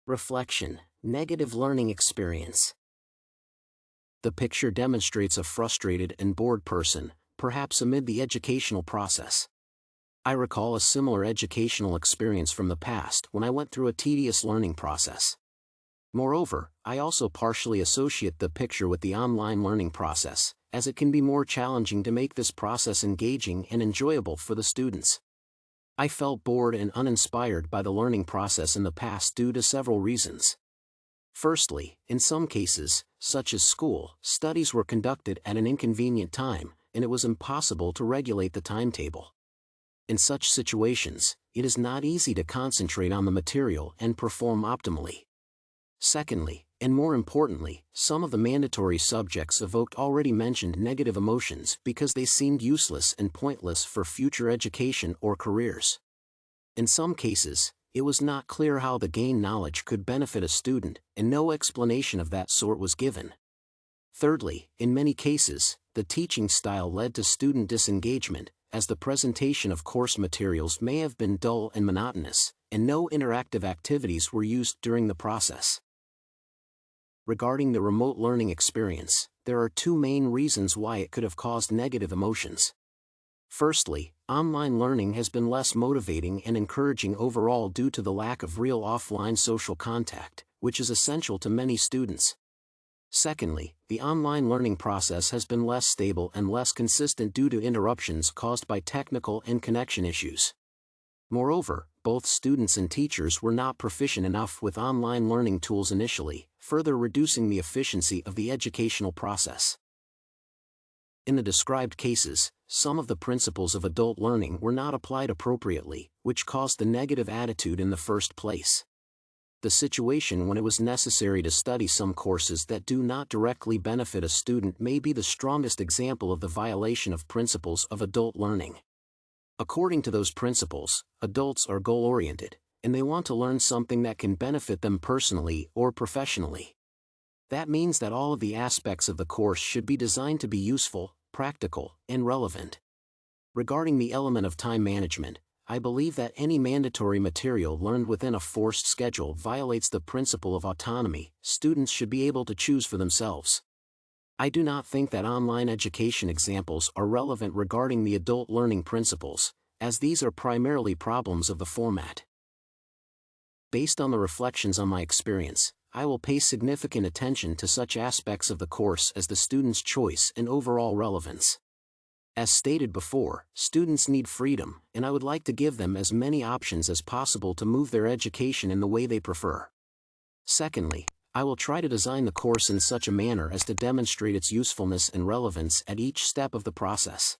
Reflection: negative learning experience. The picture demonstrates a frustrated and bored person, perhaps amid the educational process. I recall a similar educational experience from the past when I went through a tedious learning process. Moreover, I also partially associate the picture with the online learning process, as it can be more challenging to make this process engaging and enjoyable for the students. I felt bored and uninspired by the learning process in the past due to several reasons. Firstly, in some cases, such as school, studies were conducted at an inconvenient time, and it was impossible to regulate the timetable. In such situations, it is not easy to concentrate on the material and perform optimally. Secondly, and more importantly, some of the mandatory subjects evoked already mentioned negative emotions because they seemed useless and pointless for future education or careers. In some cases, it was not clear how the gained knowledge could benefit a student, and no explanation of that sort was given. Thirdly, in many cases, the teaching style led to student disengagement, as the presentation of course materials may have been dull and monotonous, and no interactive activities were used during the process. Regarding the remote learning experience, there are two main reasons why it could have caused negative emotions. Firstly, online learning has been less motivating and encouraging overall due to the lack of real offline social contact, which is essential to many students. Secondly, the online learning process has been less stable and less consistent due to interruptions caused by technical and connection issues. Moreover, both students and teachers were not proficient enough with online learning tools initially, further reducing the efficiency of the educational process. In the described cases, some of the principles of adult learning were not applied appropriately, which caused the negative attitude in the first place. The situation when it was necessary to study some courses that do not directly benefit a student may be the strongest example of the violation of principles of adult learning. According to those principles, adults are goal-oriented, and they want to learn something that can benefit them personally or professionally. That means that all of the aspects of the course should be designed to be useful, practical, and relevant. Regarding the element of time management, I believe that any mandatory material learned within a forced schedule violates the principle of autonomy. Students should be able to choose for themselves. I do not think that online education examples are relevant regarding the adult learning principles, as these are primarily problems of the format. Based on the reflections on my experience, I will pay significant attention to such aspects of the course as the student's choice and overall relevance. As stated before, students need freedom, and I would like to give them as many options as possible to move their education in the way they prefer. Secondly, I will try to design the course in such a manner as to demonstrate its usefulness and relevance at each step of the process.